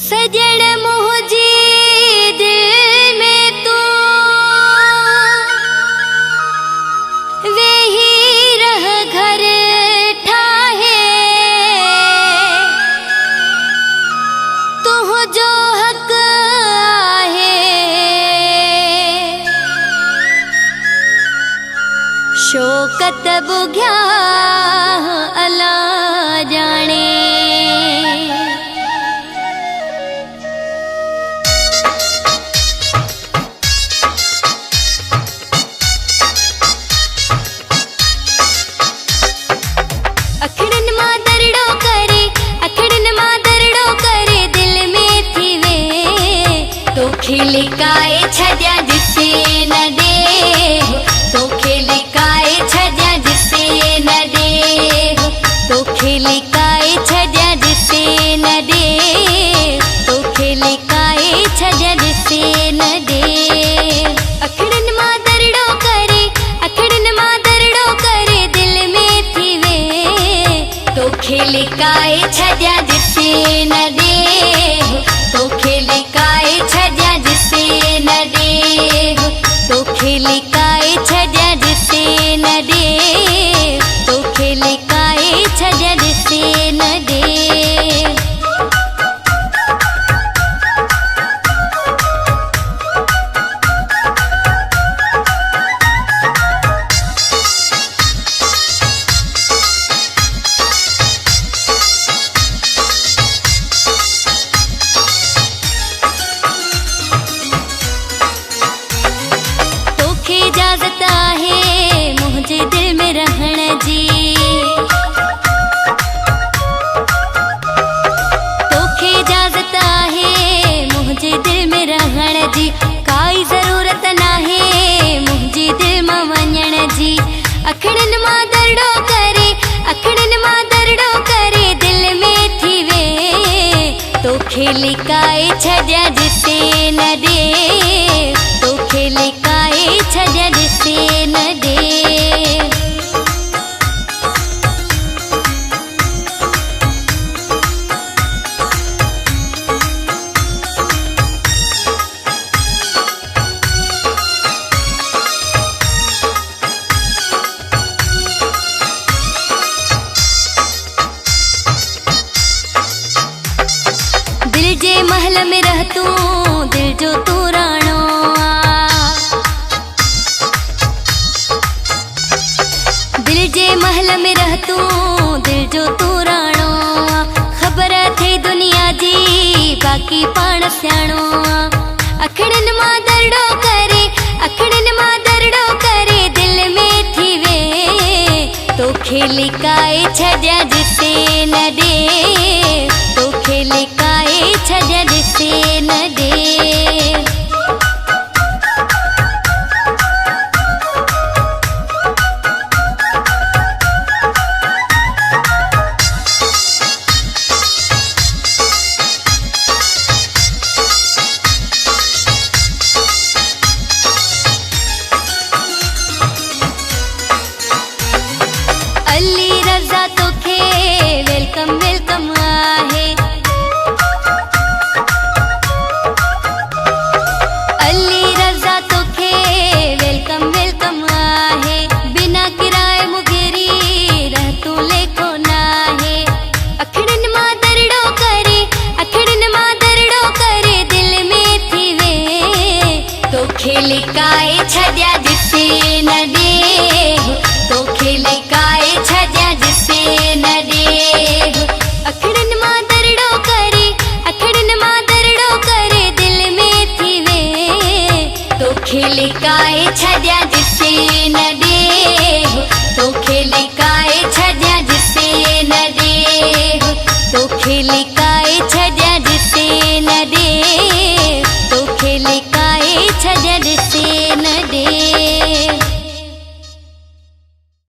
सजण मुझे दिल में तू वे ही रह घर ठाहे तू जो हक आहे शोकत बुघ्या अला जाने अखड़न मां दरड़ो करे दिल में थी वे तो खिलकाए छजा जिसे न दे तो खिलकाए छजा जिसे न दे तो खिलकाए छजा जिसे न दे तो खिलकाए छजा जिसे न दे अखड़न मां दरड़ो करे दिल में थी वे तो खिलकाए छजा जिसे न दे तो खिलकाए छजा जिसे न दे तो खिलकाए छजा जिसे न दे तो खिलकाए छजा जिसे न दे इजाजत है मुझे दिल में रहण जी तोखे इजाजत है मुझे दिल में रहण जी काई जरूरत ना है मुझे दिल में वञण जी अखड़न मां दरड़ो करे दिल में थी वे तो खिलकाए छजा जिसे न दे तो खिलकाए छजा जिसे न दे दिल जे महल में रह तू दिल जो तू राणो दिल जे महल में रह तू दिल जो तू राणो खबर थे दुनिया जी बाकी पाण स्याणो अखड़न मां दरड़ो करे दिल में थी वे तो खिलकाए छजा जिसे न दे तो खिलकाए छजा जिसे न दे अली रज़ा तोखे वेलकम वेलकम आहे अली रज़ा तोखे वेलकम वेलकम आहे बिना किराए मुगेरी रह तू लेखो नाहे अखड़न मां दरड़ो करे दिल में थी वे तो खिलकाए छजा जिसे न दे तो खिलकाए छजा जिसे न दे अखड़न मां दरड़ो करे दिल में थी वे तो खिलकाए छजा जिसे न दे तो खिलकाए